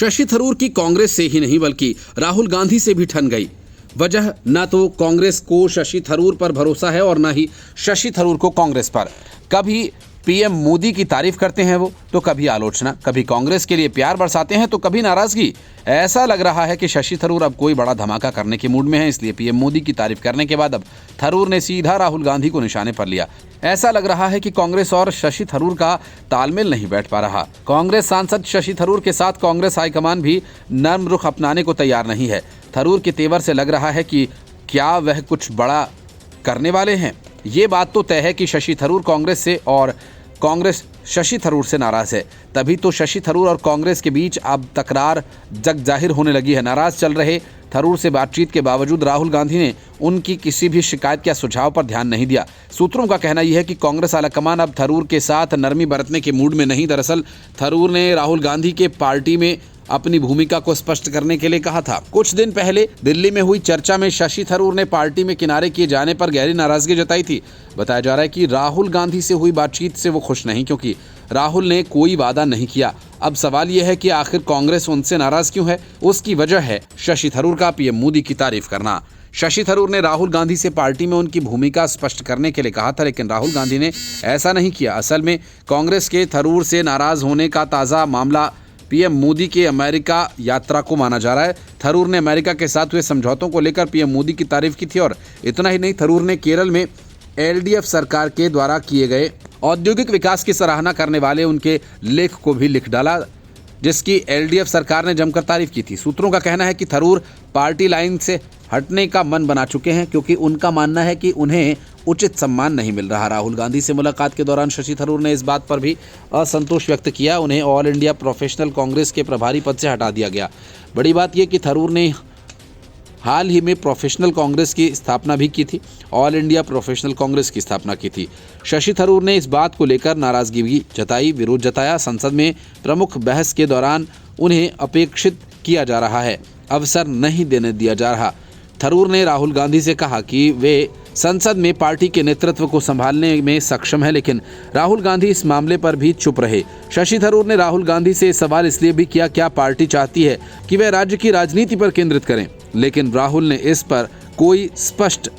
शशि थरूर की कांग्रेस से ही नहीं बल्कि राहुल गांधी से भी ठन गई। वजह न तो कांग्रेस को शशि थरूर पर भरोसा है और न ही शशि थरूर को कांग्रेस पर। कभी पीएम मोदी की तारीफ करते हैं वो तो कभी आलोचना, कभी कांग्रेस के लिए प्यार बरसाते हैं तो कभी नाराजगी। ऐसा लग रहा है कि शशि थरूर अब कोई बड़ा धमाका करने के मूड में है, इसलिए पीएम मोदी की तारीफ करने के बाद अब थरूर ने सीधा राहुल गांधी को निशाने पर लिया। ऐसा लग रहा है कि कांग्रेस और शशि थरूर का तालमेल नहीं बैठ पा रहा। कांग्रेस सांसद शशि थरूर के साथ कांग्रेस हाईकमान भी नर्म रुख अपनाने को तैयार नहीं है। थरूर के तेवर से लग रहा है कि क्या वह कुछ बड़ा करने वाले हैं। ये बात तो तय है कि शशि थरूर कांग्रेस से और कांग्रेस शशि थरूर से नाराज है। तभी तो शशि थरूर और कांग्रेस के बीच अब तकरार जग जाहिर होने लगी है। नाराज चल रहे थरूर से बातचीत के बावजूद राहुल गांधी ने उनकी किसी भी शिकायत या सुझाव पर ध्यान नहीं दिया। सूत्रों का कहना यह है कि कांग्रेस आलाकमान अब थरूर के साथ नरमी बरतने के मूड में नहीं। दरअसल थरूर ने राहुल गांधी के पार्टी में अपनी भूमिका को स्पष्ट करने के लिए कहा था। कुछ दिन पहले दिल्ली में हुई चर्चा में शशि थरूर ने पार्टी में किनारे किए जाने पर गहरी नाराजगी जताई थी। बताया जा रहा है कि राहुल गांधी से हुई बातचीत से वो खुश नहीं, क्योंकि राहुल ने कोई वादा नहीं किया। अब सवाल यह है कि आखिर कांग्रेस उनसे नाराज क्यों है। उसकी वजह है शशि थरूर का पीएम मोदी की तारीफ करना। शशि थरूर ने राहुल गांधी से पार्टी में उनकी भूमिका स्पष्ट करने के लिए कहा था, लेकिन राहुल गांधी ने ऐसा नहीं किया। असल में कांग्रेस के थरूर से नाराज होने का ताज़ा मामला पीएम मोदी के अमेरिका यात्रा को माना जा रहा है। थरूर ने अमेरिका के साथ हुए समझौतों को लेकर पीएम मोदी की तारीफ की थी और इतना ही नहीं, थरूर ने केरल में एलडीएफ सरकार के द्वारा किए गए औद्योगिक विकास की सराहना करने वाले उनके लेख को भी लिख डाला, जिसकी एलडीएफ सरकार ने जमकर तारीफ की थी। सूत्रों का कहना है कि थरूर पार्टी लाइन से हटने का मन बना चुके हैं, क्योंकि उनका मानना है कि उन्हें उचित सम्मान नहीं मिल रहा। राहुल गांधी से मुलाकात के दौरान शशि थरूर ने इस बात पर भी असंतोष व्यक्त किया। उन्हें ऑल इंडिया प्रोफेशनल कांग्रेस के प्रभारी पद से हटा दिया गया। बड़ी बात यह कि थरूर ने हाल ही में प्रोफेशनल कांग्रेस की स्थापना भी की थी, ऑल इंडिया प्रोफेशनल कांग्रेस की स्थापना की थी। शशि थरूर ने इस बात को लेकर नाराजगी भी जताई, विरोध जताया। संसद में प्रमुख बहस के दौरान उन्हें अपेक्षित किया जा रहा है, अवसर नहीं देने दिया जा रहा। थरूर ने राहुल गांधी से कहा कि वे संसद में पार्टी के नेतृत्व को संभालने में सक्षम है, लेकिन राहुल गांधी इस मामले पर भी चुप रहे। शशि थरूर ने राहुल गांधी से सवाल इसलिए भी किया, क्या पार्टी चाहती है कि वे राज्य की राजनीति पर केंद्रित करें, लेकिन राहुल ने इस पर कोई स्पष्ट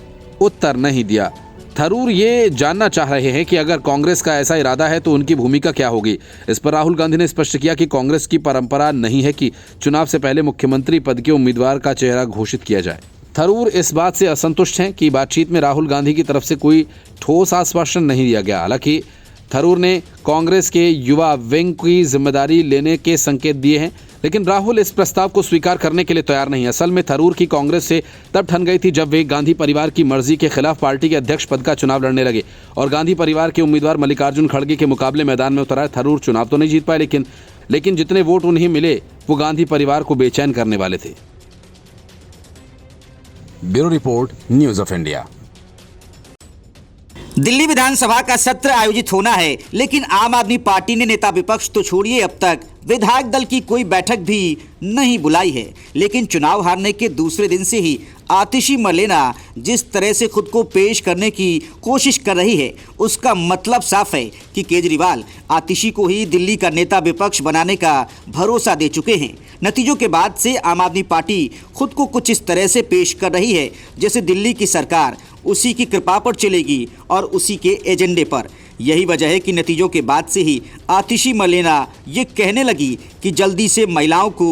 उत्तर नहीं दिया। थरूर ये जानना चाह रहे हैं कि अगर कांग्रेस का ऐसा इरादा है तो उनकी भूमिका क्या होगी। इस पर राहुल गांधी ने स्पष्ट किया कि कांग्रेस की परंपरा नहीं है कि चुनाव से पहले मुख्यमंत्री पद के उम्मीदवार का चेहरा घोषित किया जाए। थरूर इस बात से असंतुष्ट हैं कि बातचीत में राहुल गांधी की तरफ से कोई ठोस आश्वासन नहीं दिया गया। हालांकि थरूर ने कांग्रेस के युवा विंग की जिम्मेदारी लेने के संकेत दिए हैं, लेकिन राहुल इस प्रस्ताव को स्वीकार करने के लिए तैयार नहीं है। असल में थरूर की कांग्रेस से तब ठन गई थी जब वे गांधी परिवार की मर्जी के खिलाफ पार्टी के अध्यक्ष पद का चुनाव लड़ने लगे और गांधी परिवार के उम्मीदवार मल्लिकार्जुन खड़गे के मुकाबले मैदान में उतरा। थरूर चुनाव तो नहीं जीत पाए, लेकिन जितने वोट उन्हें मिले वो गांधी परिवार को बेचैन करने वाले थे। Bureau report, news of India. Delhi विधानसभा का सत्र आयोजित होना है, लेकिन आम आदमी पार्टी ने नेता विपक्ष तो छोड़िए, अब तक विधायक दल की कोई बैठक भी नहीं बुलाई है। लेकिन चुनाव हारने के दूसरे दिन से ही आतिशी मर्लेना जिस तरह से खुद को पेश करने की कोशिश कर रही है, उसका मतलब साफ है कि केजरीवाल आतिशी को ही दिल्ली का नेता विपक्ष बनाने का भरोसा दे चुके हैं। नतीजों के बाद से आम आदमी पार्टी खुद को कुछ इस तरह से पेश कर रही है जैसे दिल्ली की सरकार उसी की कृपा पर चलेगी और उसी के एजेंडे पर। यही वजह है कि नतीजों के बाद से ही आतिशी मर्लेना ये कहने लगी कि जल्दी से महिलाओं को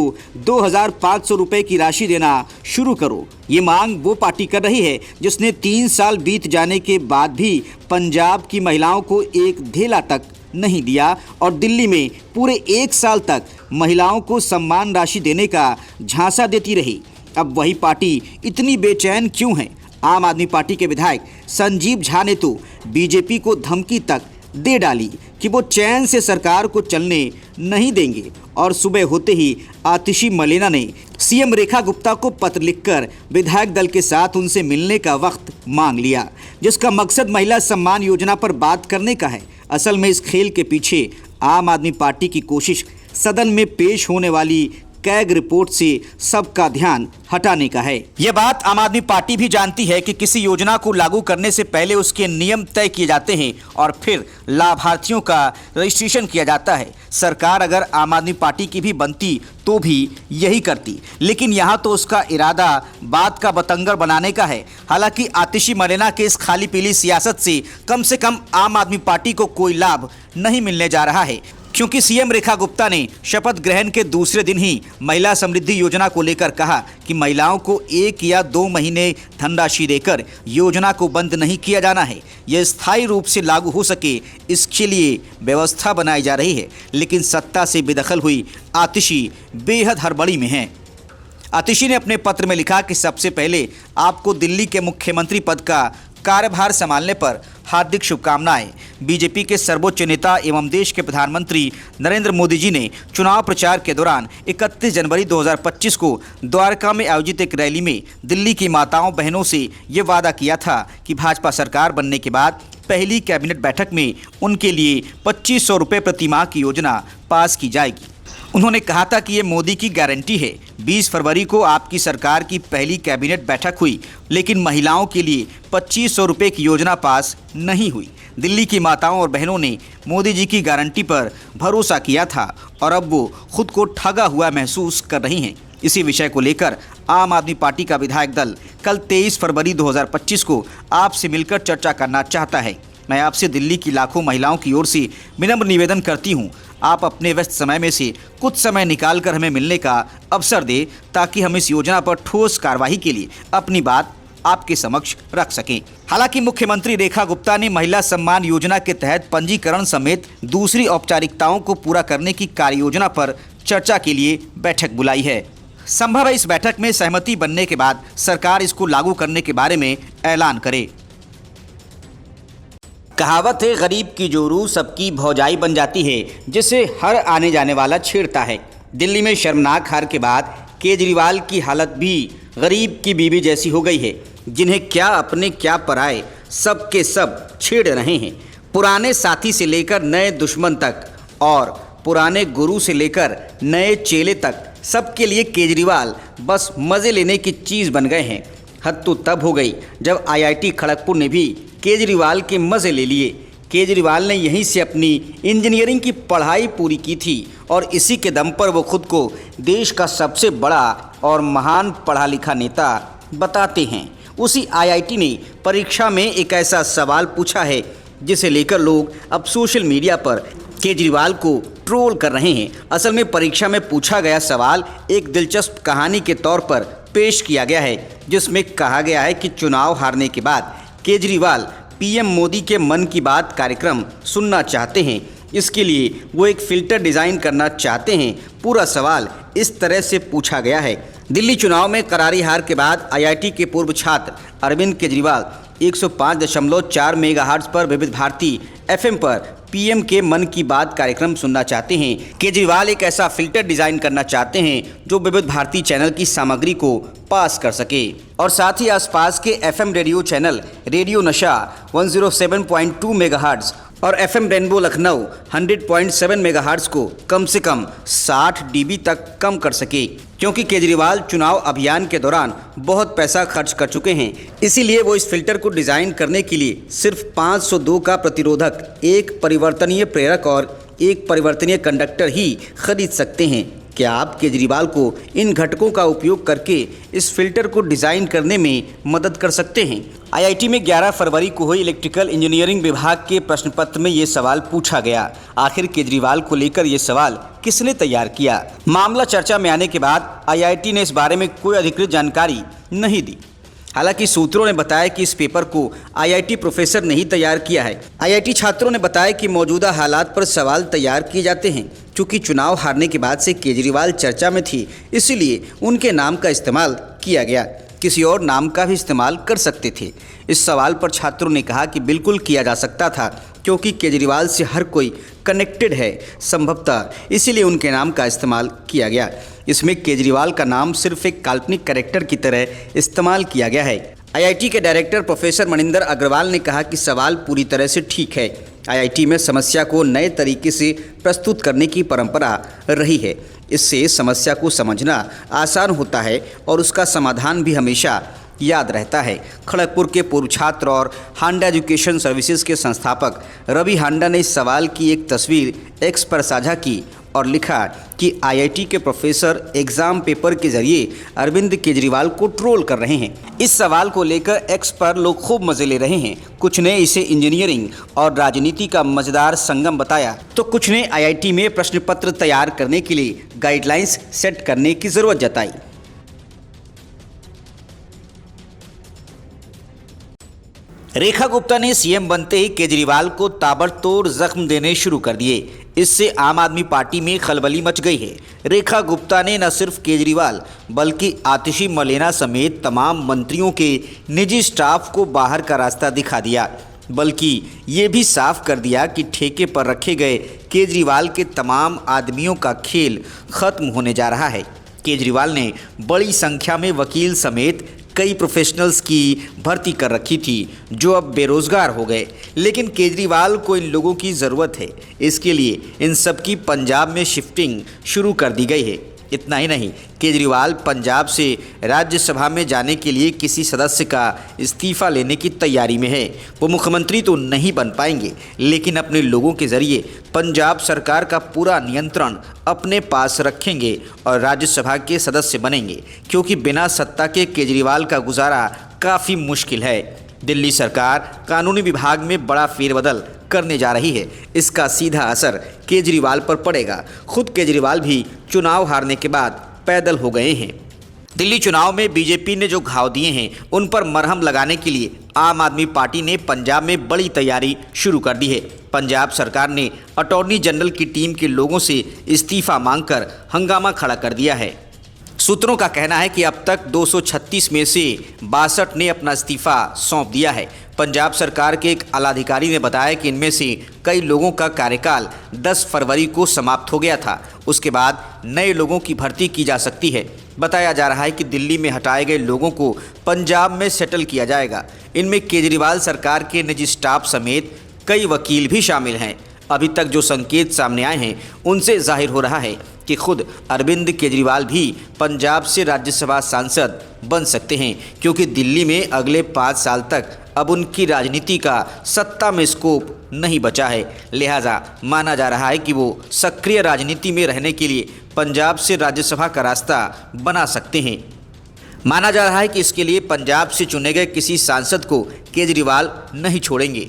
2500 रुपये की राशि देना शुरू करो। ये मांग वो पार्टी कर रही है जिसने 3 साल बीत जाने के बाद भी पंजाब की महिलाओं को एक धेला तक नहीं दिया और दिल्ली में पूरे 1 साल तक महिलाओं को सम्मान राशि देने का झांसा देती रही। अब वही पार्टी इतनी बेचैन क्यों है? आम आदमी पार्टी के विधायक संजीव झा ने तो बीजेपी को धमकी तक दे डाली कि वो चैन से सरकार को चलने नहीं देंगे और सुबह होते ही आतिशी मर्लेना ने सीएम रेखा गुप्ता को पत्र लिखकर विधायक दल के साथ उनसे मिलने का वक्त मांग लिया, जिसका मकसद महिला सम्मान योजना पर बात करने का है। असल में इस खेल के पीछे आम आदमी पार्टी की कोशिश सदन में पेश होने वाली कैग रिपोर्ट से सबका ध्यान हटाने का है। यह बात आम आदमी पार्टी भी जानती है कि किसी योजना को लागू करने से पहले उसके नियम तय किए जाते हैं और फिर लाभार्थियों का रजिस्ट्रेशन किया जाता है। सरकार अगर आम आदमी पार्टी की भी बनती तो भी यही करती, लेकिन यहाँ तो उसका इरादा बात का बतंगड़ बनाने का है। हालांकि आतिशी मरना के इस खाली पीली सियासत से कम आम आदमी पार्टी को कोई लाभ नहीं मिलने जा रहा है, क्योंकि सीएम रेखा गुप्ता ने शपथ ग्रहण के दूसरे दिन ही महिला समृद्धि योजना को लेकर कहा कि महिलाओं को 1 या 2 महीने धनराशि देकर योजना को बंद नहीं किया जाना है। यह स्थायी रूप से लागू हो सके इसके लिए व्यवस्था बनाई जा रही है। लेकिन सत्ता से बेदखल हुई आतिशी बेहद हड़बड़ी में है। आतिशी ने अपने पत्र में लिखा कि सबसे पहले आपको दिल्ली के मुख्यमंत्री पद का कार्यभार संभालने पर हार्दिक शुभकामनाएं। बीजेपी के सर्वोच्च नेता एवं देश के प्रधानमंत्री नरेंद्र मोदी जी ने चुनाव प्रचार के दौरान 31 जनवरी 2025 को द्वारका में आयोजित एक रैली में दिल्ली की माताओं बहनों से ये वादा किया था कि भाजपा सरकार बनने के बाद पहली कैबिनेट बैठक में उनके लिए 2500 रुपये प्रति माह की योजना पास की जाएगी। उन्होंने कहा था कि ये मोदी की गारंटी है। 20 फरवरी को आपकी सरकार की पहली कैबिनेट बैठक हुई, लेकिन महिलाओं के लिए 2500 रुपये की योजना पास नहीं हुई। दिल्ली की माताओं और बहनों ने मोदी जी की गारंटी पर भरोसा किया था और अब वो खुद को ठगा हुआ महसूस कर रही हैं। इसी विषय को लेकर आम आदमी पार्टी का विधायक दल कल 23 फरवरी 2025 को आपसे मिलकर चर्चा करना चाहता है। मैं आपसे दिल्ली की लाखों महिलाओं की ओर से विनम्र निवेदन करती हूं, आप अपने व्यस्त समय में से कुछ समय निकालकर हमें मिलने का अवसर दें, ताकि हम इस योजना पर ठोस कार्रवाई के लिए अपनी बात आपके समक्ष रख सकें। हालांकि मुख्यमंत्री रेखा गुप्ता ने महिला सम्मान योजना के तहत पंजीकरण समेत दूसरी औपचारिकताओं को पूरा करने की कार्ययोजना पर चर्चा के लिए बैठक बुलाई है। संभव है इस बैठक में सहमति बनने के बाद सरकार इसको लागू करने के बारे में ऐलान करे। कहावत है, गरीब की जोरू सबकी भौजाई बन जाती है, जिसे हर आने जाने वाला छेड़ता है। दिल्ली में शर्मनाक हार के बाद केजरीवाल की हालत भी गरीब की बीवी जैसी हो गई है, जिन्हें क्या अपने क्या पराए सब के सब छेड़ रहे हैं। पुराने साथी से लेकर नए दुश्मन तक और पुराने गुरु से लेकर नए चेले तक सबके लिए केजरीवाल बस मज़े लेने की चीज़ बन गए हैं। हद तो तब हो गई जब IIT खड़गपुर ने भी केजरीवाल के मज़े ले लिए। केजरीवाल ने यहीं से अपनी इंजीनियरिंग की पढ़ाई पूरी की थी और इसी के दम पर वो खुद को देश का सबसे बड़ा और महान पढ़ा लिखा नेता बताते हैं। उसी IIT ने परीक्षा में एक ऐसा सवाल पूछा है जिसे लेकर लोग अब सोशल मीडिया पर केजरीवाल को ट्रोल कर रहे हैं। असल में परीक्षा में पूछा गया सवाल एक दिलचस्प कहानी के तौर पर पेश किया गया है, जिसमें कहा गया है कि चुनाव हारने के बाद केजरीवाल PM मोदी के मन की बात कार्यक्रम सुनना चाहते हैं। इसके लिए वो एक फ़िल्टर डिज़ाइन करना चाहते हैं। पूरा सवाल इस तरह से पूछा गया है। दिल्ली चुनाव में करारी हार के बाद IIT के पूर्व छात्र अरविंद केजरीवाल 105.4 मेगाहर्ट्ज़ पर विविध भारती FM पर PM के मन की बात कार्यक्रम सुनना चाहते हैं। केजरीवाल एक ऐसा फिल्टर डिज़ाइन करना चाहते हैं जो विविध भारती चैनल की सामग्री को पास कर सके और साथ ही आसपास के FM रेडियो चैनल रेडियो नशा 107.2 मेगाहर्ट्ज़ और FM रेनबो लखनऊ 100.7 मेगाहर्ट्ज़ को कम से कम 60 dB तक कम कर सके, क्योंकि केजरीवाल चुनाव अभियान के दौरान बहुत पैसा खर्च कर चुके हैं। इसीलिए वो इस फिल्टर को डिज़ाइन करने के लिए सिर्फ 502 का प्रतिरोधक, एक परिवर्तनीय प्रेरक और एक परिवर्तनीय कंडक्टर ही खरीद सकते हैं। क्या आप केजरीवाल को इन घटकों का उपयोग करके इस फिल्टर को डिज़ाइन करने में मदद कर सकते हैं? IIT में 11 फरवरी को हुई इलेक्ट्रिकल इंजीनियरिंग विभाग के प्रश्न पत्र में ये सवाल पूछा गया। आखिर केजरीवाल को लेकर ये सवाल किसने तैयार किया? मामला चर्चा में आने के बाद IIT ने इस बारे में कोई अधिकृत जानकारी नहीं दी। हालांकि सूत्रों ने बताया कि इस पेपर को IIT प्रोफेसर ने ही तैयार किया है। IIT छात्रों ने बताया कि मौजूदा हालात पर सवाल तैयार किए जाते हैं। चूँकि चुनाव हारने के बाद से केजरीवाल चर्चा में थी, इसलिए उनके नाम का इस्तेमाल किया गया। किसी और नाम का भी इस्तेमाल कर सकते थे। इस सवाल पर छात्रों ने कहा कि बिल्कुल किया जा सकता था, क्योंकि केजरीवाल से हर कोई कनेक्टेड है संभवतः, इसीलिए उनके नाम का इस्तेमाल किया गया। इसमें केजरीवाल का नाम सिर्फ एक काल्पनिक कैरेक्टर की तरह इस्तेमाल किया गया है। IIT के डायरेक्टर प्रोफेसर मनिंदर अग्रवाल ने कहा कि सवाल पूरी तरह से ठीक है। IIT में समस्या को नए तरीके से प्रस्तुत करने की परंपरा रही है। इससे समस्या को समझना आसान होता है और उसका समाधान भी हमेशा याद रहता है। खड़गपुर के पूर्व छात्र और हांडा एजुकेशन सर्विसेज के संस्थापक रवि हांडा ने इस सवाल की एक तस्वीर एक्स पर साझा की और लिखा कि आईआईटी के प्रोफेसर एग्जाम पेपर के जरिए अरविंद केजरीवाल को ट्रोल कर रहे हैं। इस सवाल को लेकर एक्स पर लोग खूब मजे ले रहे हैं। कुछ ने इसे इंजीनियरिंग और राजनीति का मजेदार संगम बताया तो कुछ ने आईआईटी में प्रश्न पत्र तैयार करने के लिए गाइडलाइंस सेट करने की जरूरत जताई। रेखा गुप्ता ने सीएम बनते ही केजरीवाल को ताबड़तोड़ जख्म देने शुरू कर दिए। इससे आम आदमी पार्टी में खलबली मच गई है। रेखा गुप्ता ने न सिर्फ केजरीवाल बल्कि आतिशी मलेना समेत तमाम मंत्रियों के निजी स्टाफ को बाहर का रास्ता दिखा दिया, बल्कि ये भी साफ कर दिया कि ठेके पर रखे गए केजरीवाल के तमाम आदमियों का खेल खत्म होने जा रहा है। केजरीवाल ने बड़ी संख्या में वकील समेत कई प्रोफेशनल्स की भर्ती कर रखी थी जो अब बेरोजगार हो गए, लेकिन केजरीवाल को इन लोगों की ज़रूरत है। इसके लिए इन सब की पंजाब में शिफ्टिंग शुरू कर दी गई है। इतना ही नहीं, केजरीवाल पंजाब से राज्यसभा में जाने के लिए किसी सदस्य का इस्तीफा लेने की तैयारी में है। वो मुख्यमंत्री तो नहीं बन पाएंगे, लेकिन अपने लोगों के जरिए पंजाब सरकार का पूरा नियंत्रण अपने पास रखेंगे और राज्यसभा के सदस्य बनेंगे, क्योंकि बिना सत्ता के केजरीवाल का गुजारा काफ़ी मुश्किल है। दिल्ली सरकार कानूनी विभाग में बड़ा फेरबदल करने जा रही है। इसका सीधा असर केजरीवाल पर पड़ेगा। खुद केजरीवाल भी चुनाव हारने के बाद पैदल हो गए हैं। दिल्ली चुनाव में बीजेपी ने जो घाव दिए हैं उन पर मरहम लगाने के लिए आम आदमी पार्टी ने पंजाब में बड़ी तैयारी शुरू कर दी है। पंजाब सरकार ने अटॉर्नी जनरल की टीम के लोगों से इस्तीफा मांगकर हंगामा खड़ा कर दिया है। सूत्रों का कहना है कि अब तक 236 में से 62 ने अपना इस्तीफा सौंप दिया है। पंजाब सरकार के एक आलाधिकारी ने बताया कि इनमें से कई लोगों का कार्यकाल 10 फरवरी को समाप्त हो गया था। उसके बाद नए लोगों की भर्ती की जा सकती है। बताया जा रहा है कि दिल्ली में हटाए गए लोगों को पंजाब में सेटल किया जाएगा। इनमें केजरीवाल सरकार के निजी स्टाफ समेत कई वकील भी शामिल हैं। अभी तक जो संकेत सामने आए हैं उनसे जाहिर हो रहा है कि खुद अरविंद केजरीवाल भी पंजाब से राज्यसभा सांसद बन सकते हैं, क्योंकि दिल्ली में अगले 5 साल तक अब उनकी राजनीति का सत्ता में स्कोप नहीं बचा है। लिहाजा माना जा रहा है कि वो सक्रिय राजनीति में रहने के लिए पंजाब से राज्यसभा का रास्ता बना सकते हैं। माना जा रहा है कि इसके लिए पंजाब से चुने गए किसी सांसद को केजरीवाल नहीं छोड़ेंगे,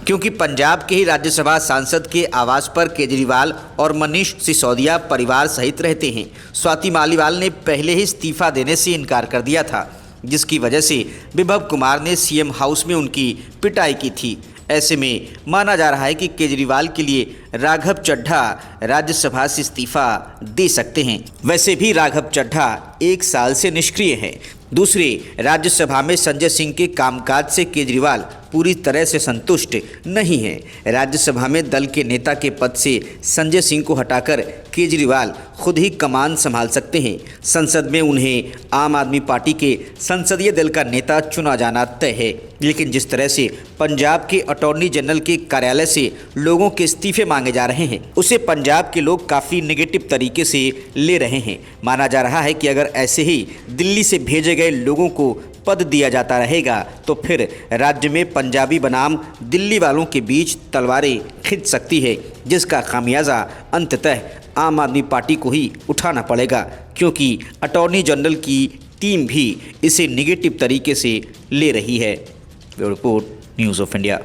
क्योंकि पंजाब के ही राज्यसभा सांसद के आवास पर केजरीवाल और मनीष सिसोदिया परिवार सहित रहते हैं। स्वाति मालीवाल ने पहले ही इस्तीफा देने से इनकार कर दिया था, जिसकी वजह से विभव कुमार ने सीएम हाउस में उनकी पिटाई की थी। ऐसे में माना जा रहा है कि केजरीवाल के लिए राघव चड्ढा राज्यसभा से इस्तीफा दे सकते हैं। वैसे भी राघव चड्ढा 1 साल से निष्क्रिय हैं। दूसरे, राज्यसभा में संजय सिंह के कामकाज से केजरीवाल पूरी तरह से संतुष्ट नहीं है। राज्यसभा में दल के नेता के पद से संजय सिंह को हटाकर केजरीवाल खुद ही कमान संभाल सकते हैं। संसद में उन्हें आम आदमी पार्टी के संसदीय दल का नेता चुना जाना तय है, लेकिन जिस तरह से पंजाब के अटॉर्नी जनरल के कार्यालय से लोगों के इस्तीफे मांगे जा रहे हैं, उसे पंजाब के लोग काफ़ी नेगेटिव तरीके से ले रहे हैं। माना जा रहा है कि अगर ऐसे ही दिल्ली से भेजे गए लोगों को पद दिया जाता रहेगा तो फिर राज्य में पंजाबी बनाम दिल्ली वालों के बीच तलवारें खिंच सकती है, जिसका खामियाजा अंततः आम आदमी पार्टी को ही उठाना पड़ेगा, क्योंकि अटॉर्नी जनरल की टीम भी इसे नेगेटिव तरीके से ले रही है। Bureau report, news of India.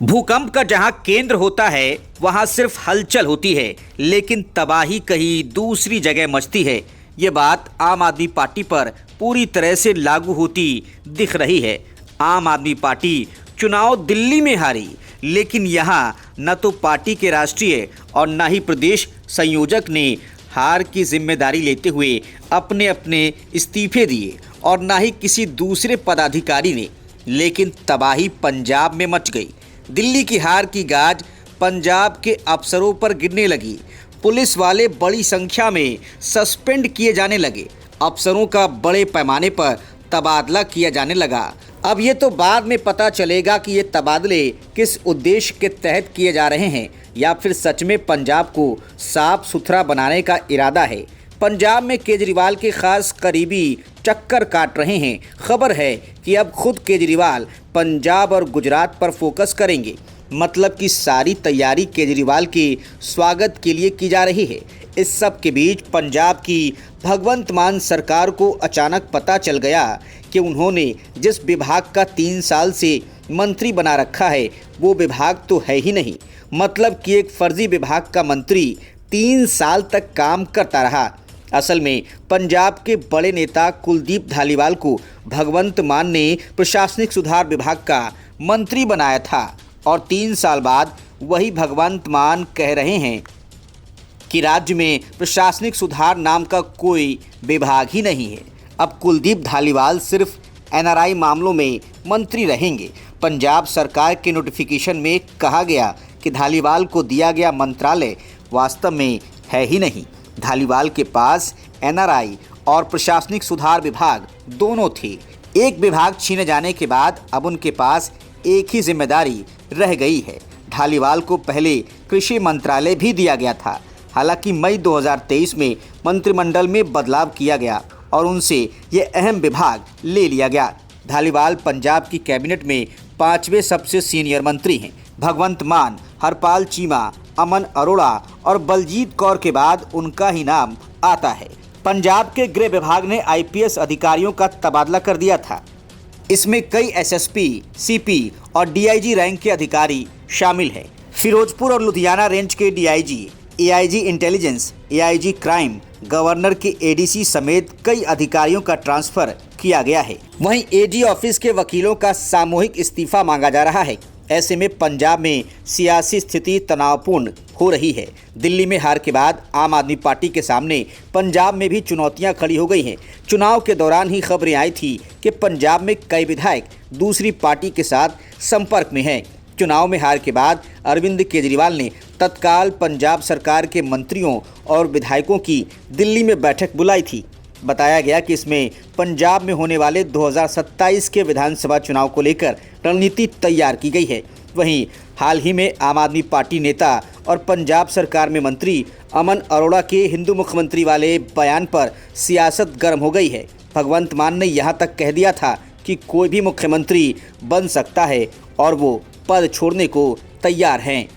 भूकंप का जहां केंद्र होता है वहां सिर्फ हलचल होती है, लेकिन तबाही कहीं दूसरी जगह मचती है। ये बात आम आदमी पार्टी पर पूरी तरह से लागू होती दिख रही है। आम आदमी पार्टी चुनाव दिल्ली में हारी, लेकिन यहाँ न तो पार्टी के राष्ट्रीय और न ही प्रदेश संयोजक ने हार की जिम्मेदारी लेते हुए अपने अपने इस्तीफे दिए और न ही किसी दूसरे पदाधिकारी ने, लेकिन तबाही पंजाब में मच गई। दिल्ली की हार की गाज पंजाब के अफसरों पर गिरने लगी। पुलिस वाले बड़ी संख्या में सस्पेंड किए जाने लगे। अफसरों का बड़े पैमाने पर तबादला किया जाने लगा। अब ये तो बाद में पता चलेगा कि ये तबादले किस उद्देश्य के तहत किए जा रहे हैं या फिर सच में पंजाब को साफ सुथरा बनाने का इरादा है। पंजाब में केजरीवाल के खास करीबी चक्कर काट रहे हैं। खबर है कि अब खुद केजरीवाल पंजाब और गुजरात पर फोकस करेंगे। मतलब कि सारी तैयारी केजरीवाल के स्वागत के लिए की जा रही है। इस सब के बीच पंजाब की भगवंत मान सरकार को अचानक पता चल गया कि उन्होंने जिस विभाग का 3 साल से मंत्री बना रखा है वो विभाग तो है ही नहीं। मतलब कि एक फर्जी विभाग का मंत्री 3 साल तक काम करता रहा। असल में पंजाब के बड़े नेता कुलदीप धालीवाल को भगवंत मान ने प्रशासनिक सुधार विभाग का मंत्री बनाया था और 3 साल बाद वही भगवंत मान कह रहे हैं कि राज्य में प्रशासनिक सुधार नाम का कोई विभाग ही नहीं है। अब कुलदीप धालीवाल सिर्फ एनआरआई मामलों में मंत्री रहेंगे। पंजाब सरकार के नोटिफिकेशन में कहा गया कि धालीवाल को दिया गया मंत्रालय वास्तव में है ही नहीं। धालीवाल के पास एनआरआई और प्रशासनिक सुधार विभाग दोनों थे। एक विभाग छीने जाने के बाद अब उनके पास एक ही जिम्मेदारी रह गई है। धालीवाल को पहले कृषि मंत्रालय भी दिया गया था। हालांकि मई 2023 में मंत्रिमंडल में बदलाव किया गया और उनसे ये अहम विभाग ले लिया गया। धालीवाल पंजाब की कैबिनेट में 5वें सबसे सीनियर मंत्री हैं। भगवंत मान, हरपाल चीमा, अमन अरोड़ा और बलजीत कौर के बाद उनका ही नाम आता है। पंजाब के गृह विभाग ने आईपीएस अधिकारियों का तबादला कर दिया था। इसमें कई एसएसपी, सीपी और डीआईजी रैंक के अधिकारी शामिल हैं। फिरोजपुर और लुधियाना रेंज के DIG, AIG intelligence, AIG crime, governor के एडीसी समेत कई अधिकारियों का ट्रांसफर किया गया है। वहीं एजी ऑफिस के वकीलों का सामूहिक इस्तीफा मांगा जा रहा है। ऐसे में पंजाब में सियासी स्थिति तनावपूर्ण हो रही है। दिल्ली में हार के बाद आम आदमी पार्टी के सामने पंजाब में भी चुनौतियां खड़ी हो गई हैं। चुनाव के दौरान ही खबरें आई थी कि पंजाब में कई विधायक दूसरी पार्टी के साथ संपर्क में हैं। चुनाव में हार के बाद अरविंद केजरीवाल ने तत्काल पंजाब सरकार के मंत्रियों और विधायकों की दिल्ली में बैठक बुलाई थी। बताया गया कि इसमें पंजाब में होने वाले 2027 के विधानसभा चुनाव को लेकर रणनीति तैयार की गई है। वहीं हाल ही में आम आदमी पार्टी नेता और पंजाब सरकार में मंत्री अमन अरोड़ा के हिंदू मुख्यमंत्री वाले बयान पर सियासत गर्म हो गई है। भगवंत मान ने यहाँ तक कह दिया था कि कोई भी मुख्यमंत्री बन सकता है और वो पद छोड़ने को तैयार हैं।